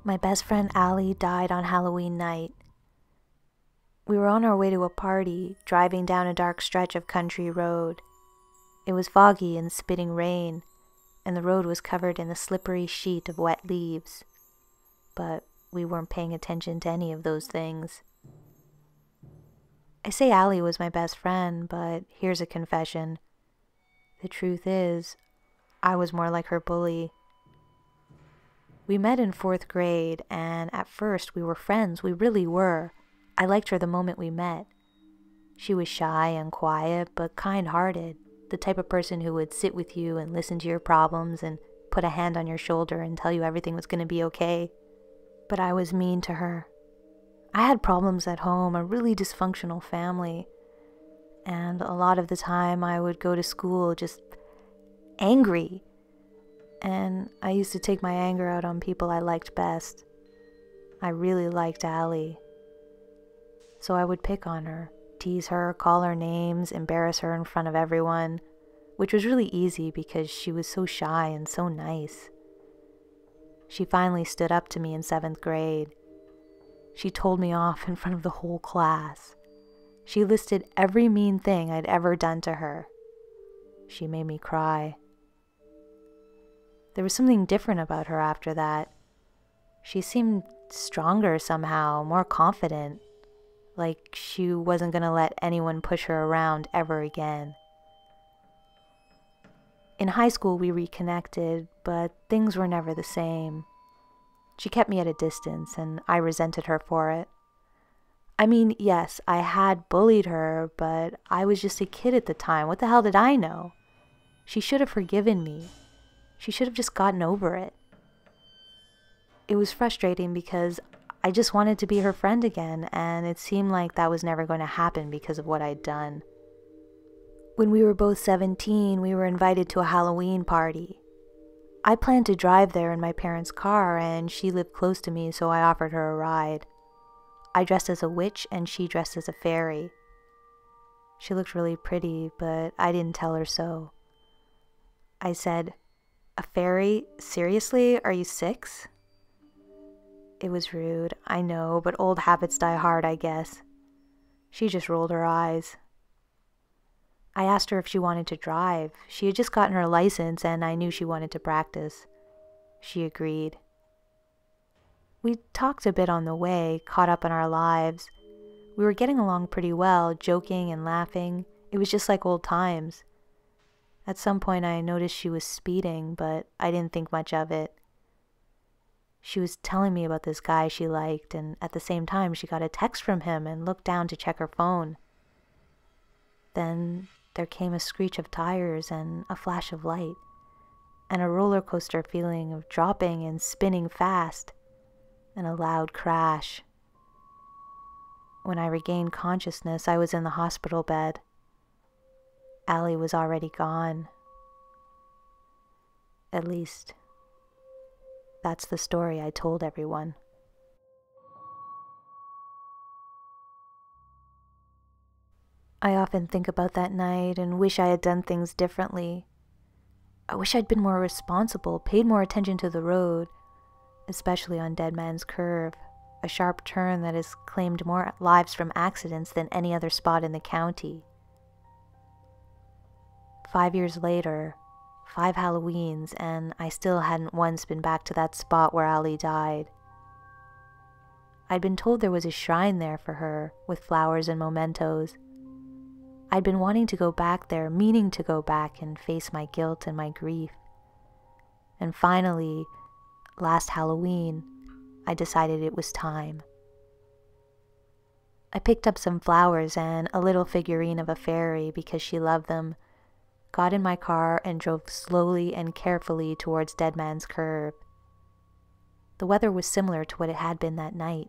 My best friend Allie died on Halloween night. We were on our way to a party, driving down a dark stretch of country road. It was foggy and spitting rain, and the road was covered in a slippery sheet of wet leaves. But we weren't paying attention to any of those things. I say Allie was my best friend, but here's a confession. The truth is, I was more like her bully. We met in 4th grade, and at first we were friends. We really were. I liked her the moment we met. She was shy and quiet, but kind-hearted, the type of person who would sit with you and listen to your problems and put a hand on your shoulder and tell you everything was going to be okay. But I was mean to her. I had problems at home, a really dysfunctional family, and a lot of the time I would go to school just angry. And I used to take my anger out on people I liked best. I really liked Allie. So I would pick on her, tease her, call her names, embarrass her in front of everyone, which was really easy because she was so shy and so nice. She finally stood up to me in 7th grade. She told me off in front of the whole class. She listed every mean thing I'd ever done to her. She made me cry. There was something different about her after that. She seemed stronger somehow, more confident, like she wasn't going to let anyone push her around ever again. In high school we reconnected, but things were never the same. She kept me at a distance, and I resented her for it. I mean, yes, I had bullied her, but I was just a kid at the time. What the hell did I know? She should have forgiven me. She should have just gotten over it. It was frustrating because I just wanted to be her friend again, and it seemed like that was never going to happen because of what I'd done. When we were both 17, we were invited to a Halloween party. I planned to drive there in my parents' car, and she lived close to me, so I offered her a ride. I dressed as a witch, and she dressed as a fairy. She looked really pretty, but I didn't tell her so. I said, "A fairy? Seriously? Are you 6? It was rude, I know, but old habits die hard, I guess. She just rolled her eyes. I asked her if she wanted to drive. She had just gotten her license, and I knew she wanted to practice. She agreed. We talked a bit on the way, caught up in our lives. We were getting along pretty well, joking and laughing. It was just like old times. At some point I noticed she was speeding, but I didn't think much of it. She was telling me about this guy she liked, and at the same time she got a text from him and looked down to check her phone. Then there came a screech of tires and a flash of light, and a roller coaster feeling of dropping and spinning fast, and a loud crash. When I regained consciousness, I was in the hospital bed. Allie was already gone. At least, that's the story I told everyone. I often think about that night and wish I had done things differently. I wish I'd been more responsible, paid more attention to the road, especially on Dead Man's Curve, a sharp turn that has claimed more lives from accidents than any other spot in the county. 5 years later, 5 Halloweens, and I still hadn't once been back to that spot where Allie died. I'd been told there was a shrine there for her, with flowers and mementos. I'd been wanting to go back there, meaning to go back and face my guilt and my grief. And finally, last Halloween, I decided it was time. I picked up some flowers and a little figurine of a fairy because she loved them, got in my car and drove slowly and carefully towards Dead Man's Curve. The weather was similar to what it had been that night,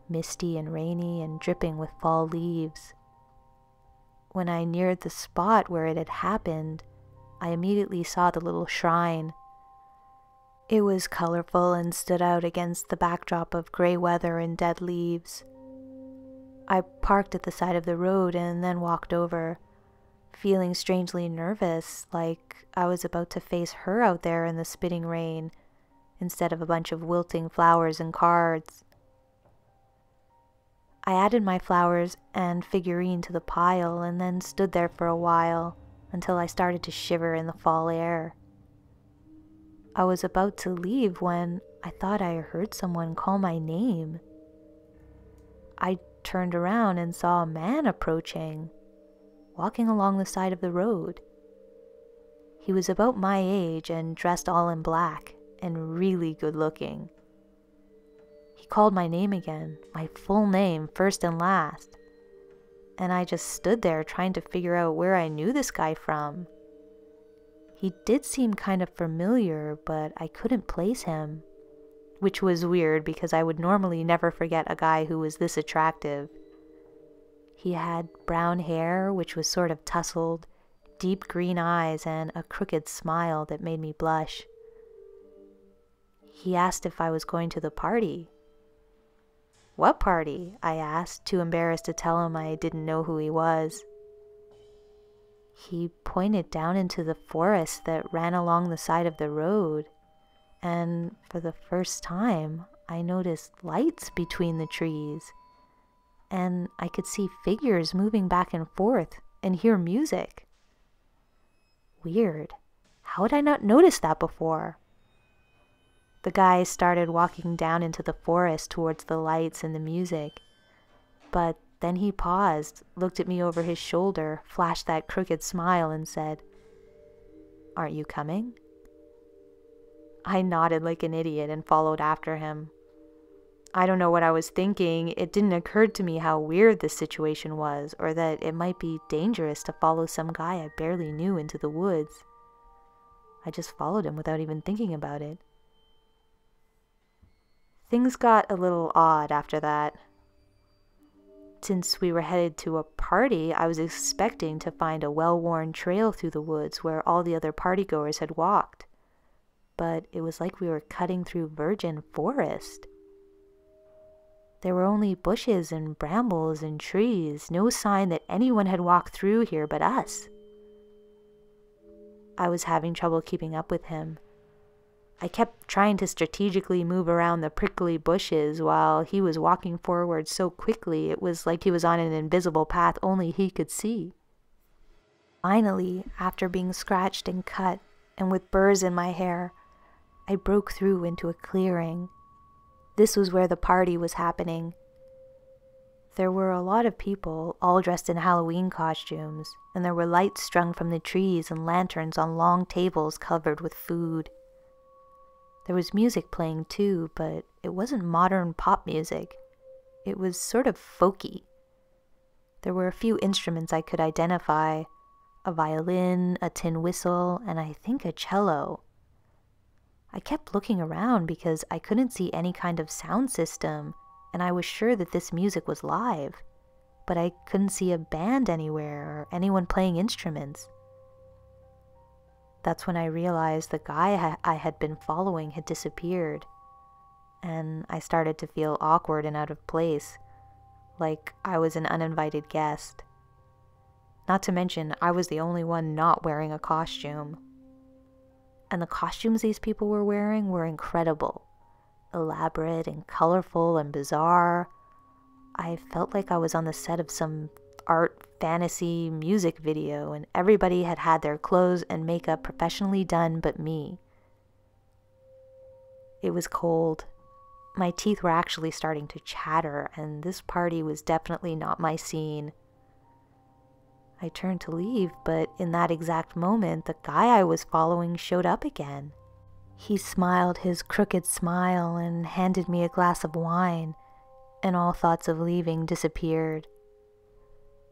misty and rainy and dripping with fall leaves. When I neared the spot where it had happened, I immediately saw the little shrine. It was colorful and stood out against the backdrop of gray weather and dead leaves. I parked at the side of the road and then walked over, feeling strangely nervous, like I was about to face her out there in the spitting rain, instead of a bunch of wilting flowers and cards. I added my flowers and figurine to the pile and then stood there for a while until I started to shiver in the fall air. I was about to leave when I thought I heard someone call my name. I turned around and saw a man approaching, walking along the side of the road. He was about my age and dressed all in black and really good looking. He called my name again, my full name, first and last. And I just stood there trying to figure out where I knew this guy from. He did seem kind of familiar, but I couldn't place him, which was weird because I would normally never forget a guy who was this attractive. He had brown hair, which was sort of tousled, deep green eyes, and a crooked smile that made me blush. He asked if I was going to the party. "What party?" I asked, too embarrassed to tell him I didn't know who he was. He pointed down into the forest that ran along the side of the road, and for the first time, I noticed lights between the trees, and I could see figures moving back and forth and hear music. Weird. How had I not noticed that before? The guy started walking down into the forest towards the lights and the music, but then he paused, looked at me over his shoulder, flashed that crooked smile, and said, "Aren't you coming?" I nodded like an idiot and followed after him. I don't know what I was thinking. It didn't occur to me how weird this situation was, or that it might be dangerous to follow some guy I barely knew into the woods. I just followed him without even thinking about it. Things got a little odd after that. Since we were headed to a party, I was expecting to find a well-worn trail through the woods where all the other partygoers had walked. But it was like we were cutting through virgin forest. There were only bushes and brambles and trees, no sign that anyone had walked through here but us. I was having trouble keeping up with him. I kept trying to strategically move around the prickly bushes while he was walking forward so quickly it was like he was on an invisible path only he could see. Finally, after being scratched and cut, and with burrs in my hair, I broke through into a clearing. This was where the party was happening. There were a lot of people, all dressed in Halloween costumes, and there were lights strung from the trees and lanterns on long tables covered with food. There was music playing too, but it wasn't modern pop music. It was sort of folky. There were a few instruments I could identify, a violin, a tin whistle, and I think a cello. I kept looking around because I couldn't see any kind of sound system, and I was sure that this music was live, but I couldn't see a band anywhere or anyone playing instruments. That's when I realized the guy I had been following had disappeared, and I started to feel awkward and out of place, like I was an uninvited guest. Not to mention, I was the only one not wearing a costume. And the costumes these people were wearing were incredible, elaborate and colorful and bizarre. I felt like I was on the set of some art fantasy music video, and everybody had had their clothes and makeup professionally done but me. It was cold. My teeth were actually starting to chatter, and this party was definitely not my scene. I turned to leave, but in that exact moment, the guy I was following showed up again. He smiled his crooked smile and handed me a glass of wine, and all thoughts of leaving disappeared.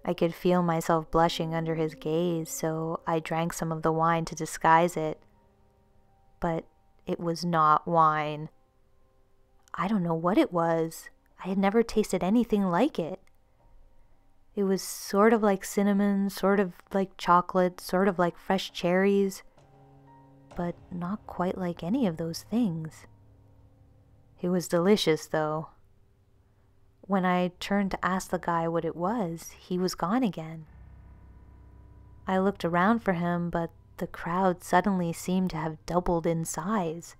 I could feel myself blushing under his gaze, so I drank some of the wine to disguise it. But it was not wine. I don't know what it was. I had never tasted anything like it. It was sort of like cinnamon, sort of like chocolate, sort of like fresh cherries, but not quite like any of those things. It was delicious, though. When I turned to ask the guy what it was, he was gone again. I looked around for him, but the crowd suddenly seemed to have doubled in size.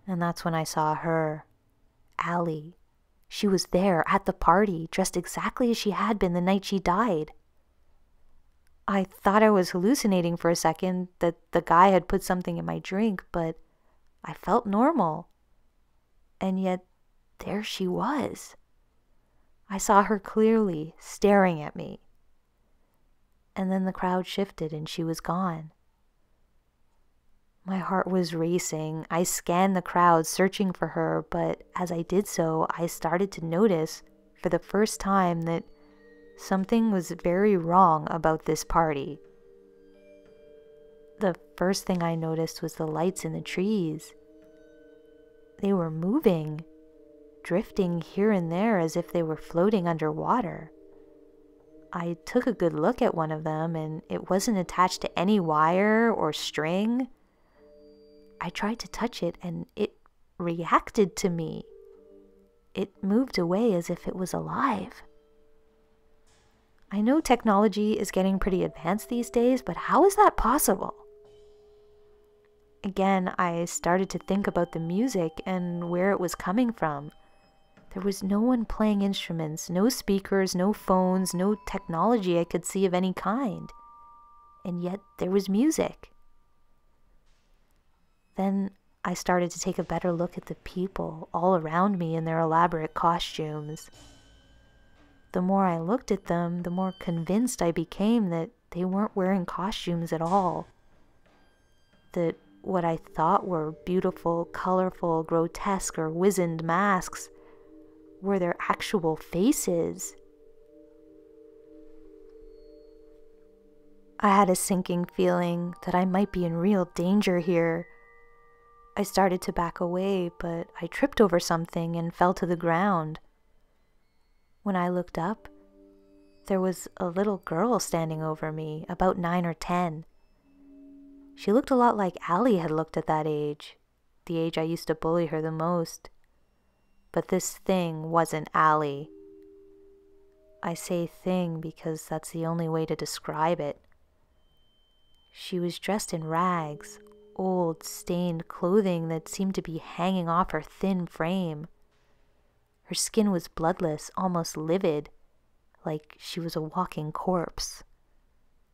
And that's when I saw her, Allie. She was there at the party, dressed exactly as she had been the night she died. I thought I was hallucinating for a second, that the guy had put something in my drink, but I felt normal. And yet, there she was. I saw her clearly, staring at me. And then the crowd shifted and she was gone. My heart was racing. I scanned the crowd, searching for her, but as I did so, I started to notice, for the first time, that something was very wrong about this party. The first thing I noticed was the lights in the trees. They were moving, drifting here and there as if they were floating underwater. I took a good look at one of them, and it wasn't attached to any wire or string. I tried to touch it, and it reacted to me. It moved away as if it was alive. I know technology is getting pretty advanced these days, but how is that possible? Again, I started to think about the music and where it was coming from. There was no one playing instruments, no speakers, no phones, no technology I could see of any kind. And yet there was music. Then I started to take a better look at the people all around me in their elaborate costumes. The more I looked at them, the more convinced I became that they weren't wearing costumes at all. That what I thought were beautiful, colorful, grotesque, or wizened masks were their actual faces. I had a sinking feeling that I might be in real danger here. I started to back away, but I tripped over something and fell to the ground. When I looked up, there was a little girl standing over me, about 9 or 10. She looked a lot like Allie had looked at that age, the age I used to bully her the most. But this thing wasn't Allie. I say thing because that's the only way to describe it. She was dressed in rags, old, stained clothing that seemed to be hanging off her thin frame. Her skin was bloodless, almost livid, like she was a walking corpse.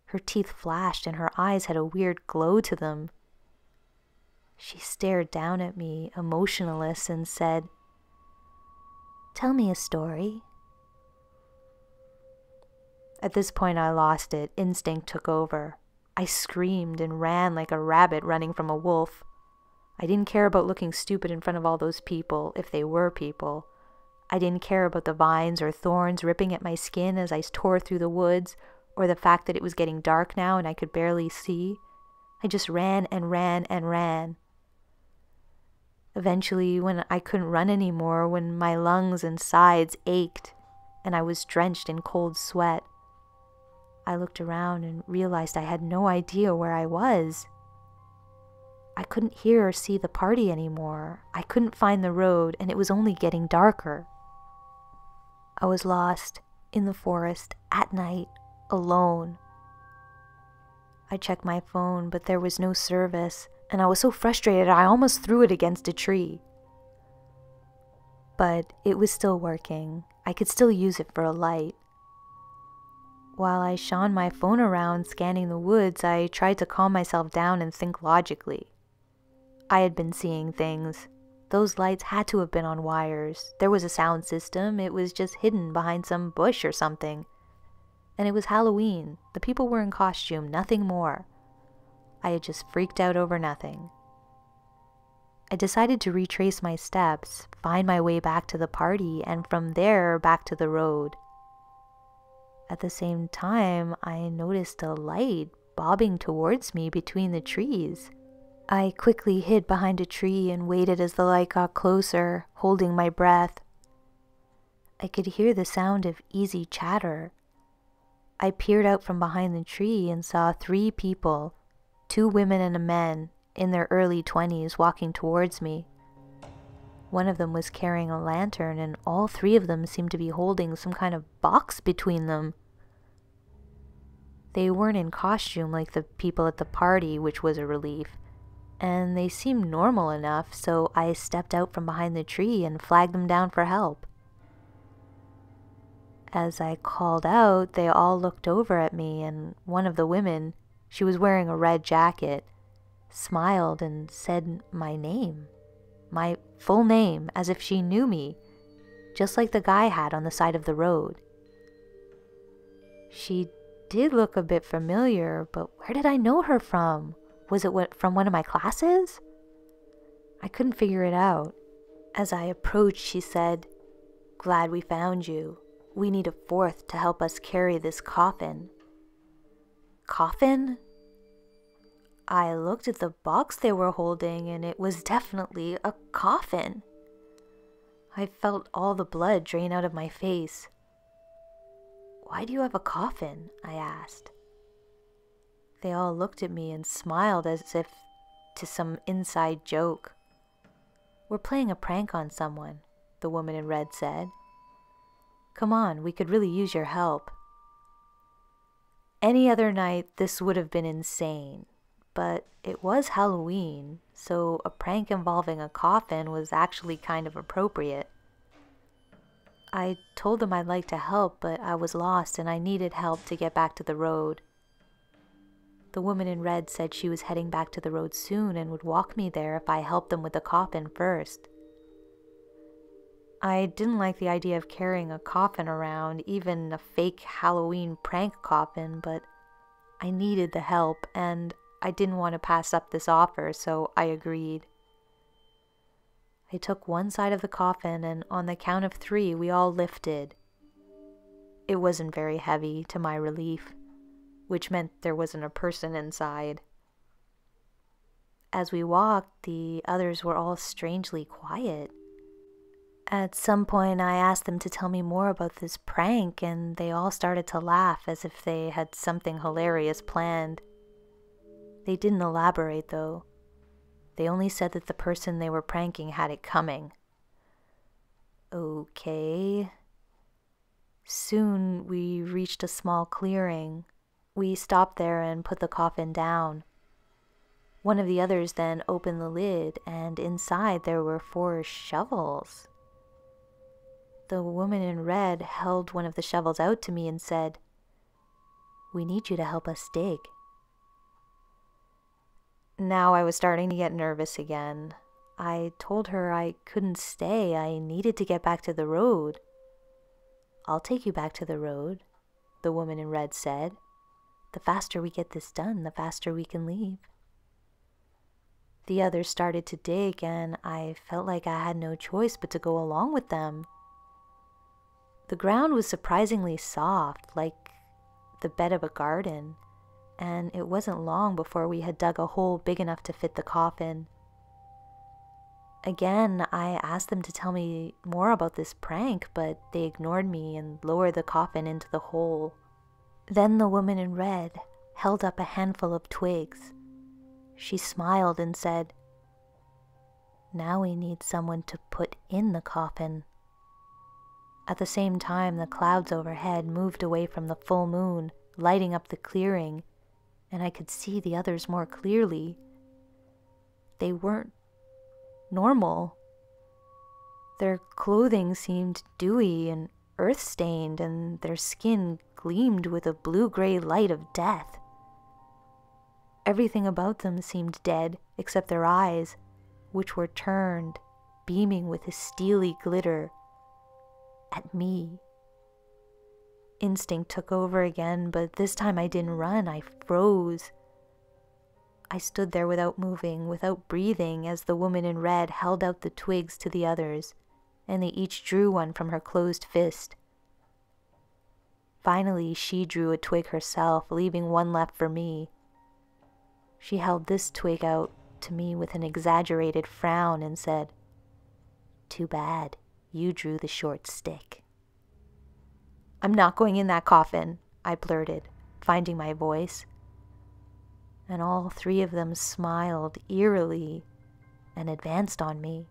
Her teeth flashed and her eyes had a weird glow to them. She stared down at me, emotionless, and said, "Tell me a story." At this point I lost it. Instinct took over. I screamed and ran like a rabbit running from a wolf. I didn't care about looking stupid in front of all those people, if they were people. I didn't care about the vines or thorns ripping at my skin as I tore through the woods, or the fact that it was getting dark now and I could barely see. I just ran and ran and ran. Eventually, when I couldn't run anymore, when my lungs and sides ached, and I was drenched in cold sweat, I looked around and realized I had no idea where I was. I couldn't hear or see the party anymore. I couldn't find the road, and it was only getting darker. I was lost in the forest at night, alone. I checked my phone, but there was no service, and I was so frustrated I almost threw it against a tree. But it was still working. I could still use it for a light. While I shone my phone around scanning the woods, I tried to calm myself down and think logically. I had been seeing things. Those lights had to have been on wires. There was a sound system. It was just hidden behind some bush or something. And it was Halloween. The people were in costume, nothing more. I had just freaked out over nothing. I decided to retrace my steps, find my way back to the party, and from there back to the road. At the same time, I noticed a light bobbing towards me between the trees. I quickly hid behind a tree and waited as the light got closer, holding my breath. I could hear the sound of easy chatter. I peered out from behind the tree and saw 3 people, 2 women and a man, in their early 20s, walking towards me. One of them was carrying a lantern, and all 3 of them seemed to be holding some kind of box between them. They weren't in costume like the people at the party, which was a relief, and they seemed normal enough, so I stepped out from behind the tree and flagged them down for help. As I called out, they all looked over at me, and one of the women, she was wearing a red jacket, smiled and said my name, my full name, as if she knew me, just like the guy had on the side of the road. She did look a bit familiar, but where did I know her from? Was it from one of my classes? I couldn't figure it out. As I approached, she said, "Glad we found you. We need a fourth to help us carry this coffin." Coffin? I looked at the box they were holding, and it was definitely a coffin. I felt all the blood drain out of my face. "Why do you have a coffin?" I asked. They all looked at me and smiled as if to some inside joke. "We're playing a prank on someone," the woman in red said. "Come on, we could really use your help." Any other night, this would have been insane, but it was Halloween, so a prank involving a coffin was actually kind of appropriate. I told them I'd like to help, but I was lost and I needed help to get back to the road. The woman in red said she was heading back to the road soon and would walk me there if I helped them with the coffin first. I didn't like the idea of carrying a coffin around, even a fake Halloween prank coffin, but I needed the help and I didn't want to pass up this offer, so I agreed. I took one side of the coffin, and on the count of 3, we all lifted. It wasn't very heavy, to my relief, which meant there wasn't a person inside. As we walked, the others were all strangely quiet. At some point, I asked them to tell me more about this prank, and they all started to laugh as if they had something hilarious planned. They didn't elaborate, though. They only said that the person they were pranking had it coming. Okay. Soon, we reached a small clearing. We stopped there and put the coffin down. One of the others then opened the lid, and inside there were 4 shovels. The woman in red held one of the shovels out to me and said, "We need you to help us dig." Now I was starting to get nervous again. I told her I couldn't stay. I needed to get back to the road. "I'll take you back to the road," the woman in red said. "The faster we get this done, the faster we can leave." The others started to dig, and I felt like I had no choice but to go along with them. The ground was surprisingly soft, like the bed of a garden, and it wasn't long before we had dug a hole big enough to fit the coffin. Again, I asked them to tell me more about this prank, but they ignored me and lowered the coffin into the hole. Then the woman in red held up a handful of twigs. She smiled and said, "Now we need someone to put in the coffin." At the same time, the clouds overhead moved away from the full moon, lighting up the clearing, and I could see the others more clearly. They weren't normal. Their clothing seemed dewy and earth-stained, and their skin gleamed with a blue-gray light of death. Everything about them seemed dead, except their eyes, which were turned, beaming with a steely glitter, at me. Instinct took over again, but this time I didn't run, I froze. I stood there without moving, without breathing, as the woman in red held out the twigs to the others, and they each drew one from her closed fist. Finally, she drew a twig herself, leaving one left for me. She held this twig out to me with an exaggerated frown and said, "Too bad, you drew the short stick." "I'm not going in that coffin," I blurted, finding my voice. And all 3 of them smiled eerily and advanced on me.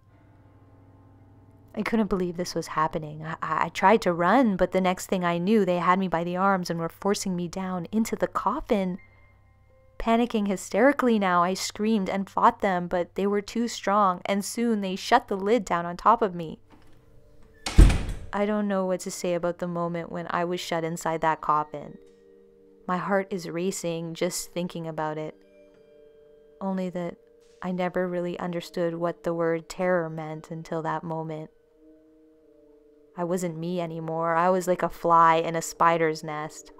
I couldn't believe this was happening. I tried to run, but the next thing I knew, they had me by the arms and were forcing me down into the coffin. Panicking hysterically now, I screamed and fought them, but they were too strong, and soon they shut the lid down on top of me. I don't know what to say about the moment when I was shut inside that coffin. My heart is racing just thinking about it. Only that I never really understood what the word terror meant until that moment. I wasn't me anymore. I was like a fly in a spider's nest.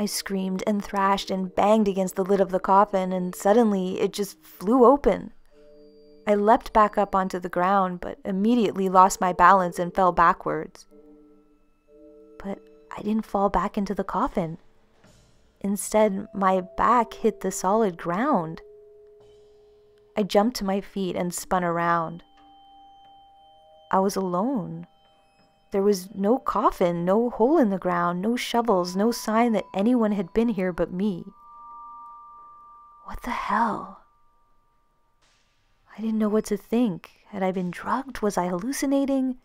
I screamed and thrashed and banged against the lid of the coffin, and suddenly it just flew open. I leapt back up onto the ground, but immediately lost my balance and fell backwards. But I didn't fall back into the coffin. Instead, my back hit the solid ground. I jumped to my feet and spun around. I was alone. There was no coffin, no hole in the ground, no shovels, no sign that anyone had been here but me. What the hell? I didn't know what to think. Had I been drugged? Was I hallucinating?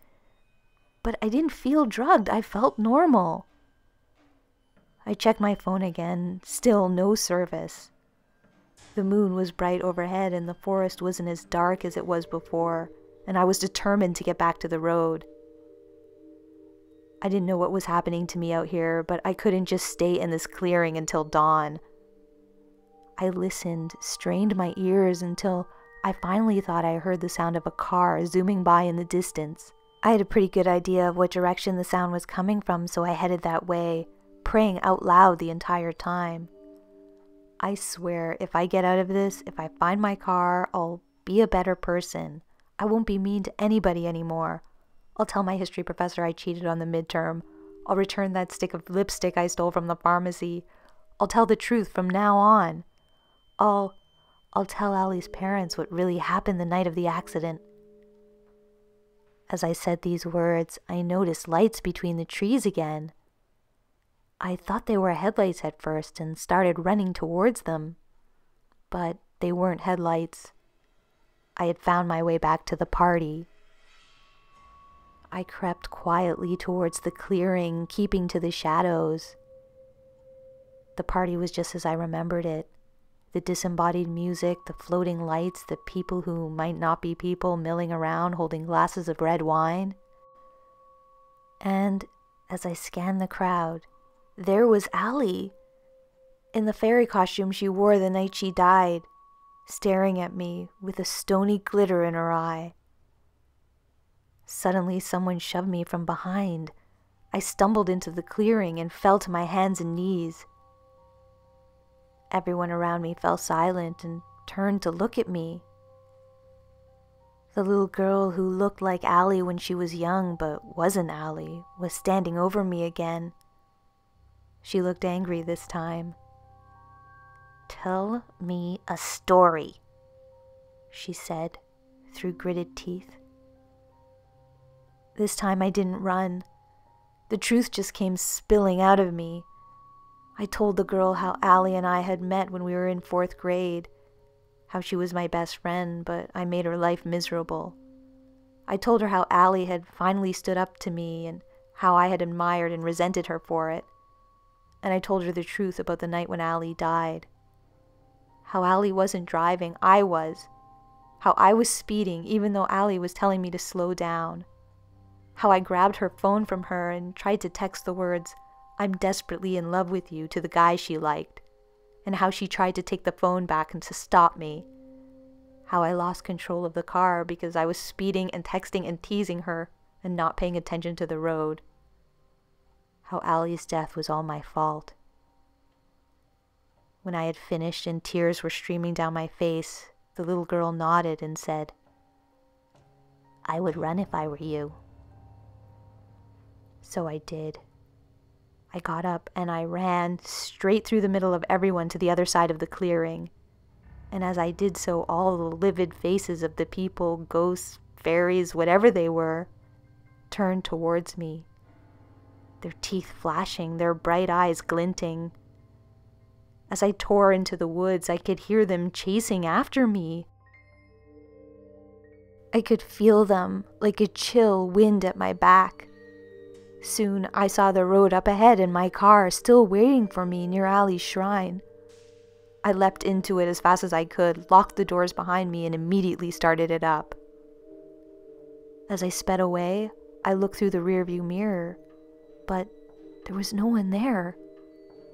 But I didn't feel drugged. I felt normal. I checked my phone again. Still no service. The moon was bright overhead and the forest wasn't as dark as it was before, and I was determined to get back to the road. I didn't know what was happening to me out here, but I couldn't just stay in this clearing until dawn. I listened, strained my ears until I finally thought I heard the sound of a car zooming by in the distance. I had a pretty good idea of what direction the sound was coming from, so I headed that way, praying out loud the entire time. I swear, if I get out of this, if I find my car, I'll be a better person. I won't be mean to anybody anymore. I'll tell my history professor I cheated on the midterm. I'll return that stick of lipstick I stole from the pharmacy. I'll tell the truth from now on. I'll tell Allie's parents what really happened the night of the accident. As I said these words, I noticed lights between the trees again. I thought they were headlights at first and started running towards them. But they weren't headlights. I had found my way back to the party. I crept quietly towards the clearing, keeping to the shadows. The party was just as I remembered it. The disembodied music, the floating lights, the people who might not be people milling around holding glasses of red wine. And as I scanned the crowd, there was Allie, in the fairy costume she wore the night she died, staring at me with a stony glitter in her eye. Suddenly someone shoved me from behind. I stumbled into the clearing and fell to my hands and knees. Everyone around me fell silent and turned to look at me. The little girl who looked like Allie when she was young but wasn't Allie was standing over me again. She looked angry this time. "Tell me a story," she said through gritted teeth. This time I didn't run. The truth just came spilling out of me. I told the girl how Allie and I had met when we were in 4th grade, how she was my best friend, but I made her life miserable. I told her how Allie had finally stood up to me and how I had admired and resented her for it. And I told her the truth about the night when Allie died. How Allie wasn't driving, I was. How I was speeding even though Allie was telling me to slow down. How I grabbed her phone from her and tried to text the words, "I'm desperately in love with you," to the guy she liked, and how she tried to take the phone back and to stop me. How I lost control of the car because I was speeding and texting and teasing her and not paying attention to the road. How Allie's death was all my fault. When I had finished and tears were streaming down my face, the little girl nodded and said, "I would run if I were you." So I did. I got up and I ran straight through the middle of everyone to the other side of the clearing. And as I did so, all the livid faces of the people, ghosts, fairies, whatever they were, turned towards me. Their teeth flashing, their bright eyes glinting. As I tore into the woods, I could hear them chasing after me. I could feel them like a chill wind at my back. Soon I saw the road up ahead and my car still waiting for me near Allie's shrine. I leapt into it as fast as I could, locked the doors behind me, and immediately started it up. As I sped away, I looked through the rearview mirror, but there was no one there.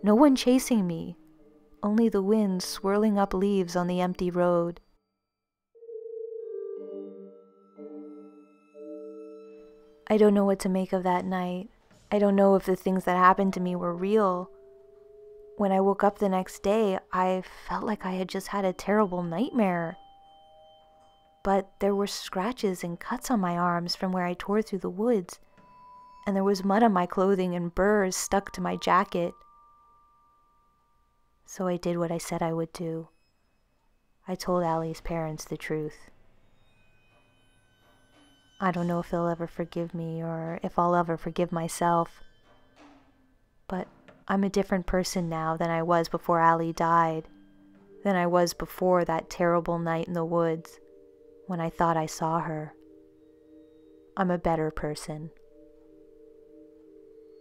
No one chasing me, only the wind swirling up leaves on the empty road. I don't know what to make of that night. I don't know if the things that happened to me were real. When I woke up the next day, I felt like I had just had a terrible nightmare. But there were scratches and cuts on my arms from where I tore through the woods, and there was mud on my clothing and burrs stuck to my jacket. So I did what I said I would do. I told Allie's parents the truth. I don't know if they'll ever forgive me or if I'll ever forgive myself. But I'm a different person now than I was before Allie died, than I was before that terrible night in the woods when I thought I saw her. I'm a better person.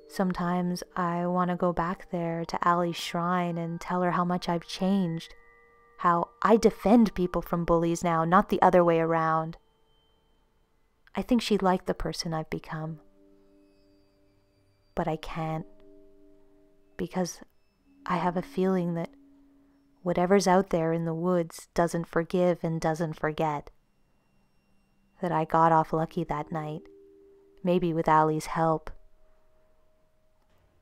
Sometimes I want to go back there to Allie's shrine and tell her how much I've changed, how I defend people from bullies now, not the other way around. I think she'd like the person I've become. But I can't, because I have a feeling that whatever's out there in the woods doesn't forgive and doesn't forget. That I got off lucky that night, maybe with Allie's help.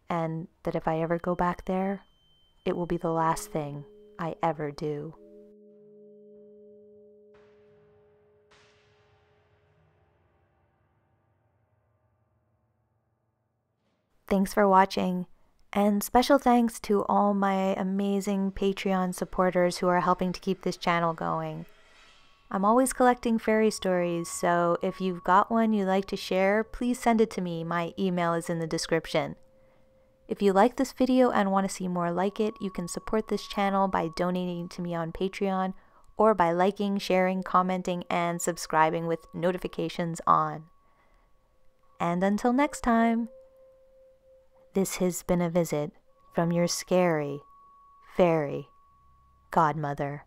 And that if I ever go back there, it will be the last thing I ever do. Thanks for watching, and special thanks to all my amazing Patreon supporters who are helping to keep this channel going. I'm always collecting fairy stories, so if you've got one you'd like to share, please send it to me. My email is in the description. If you like this video and want to see more like it, you can support this channel by donating to me on Patreon or by liking, sharing, commenting, and subscribing with notifications on. And until next time, this has been a visit from your Scary Fairy Godmother.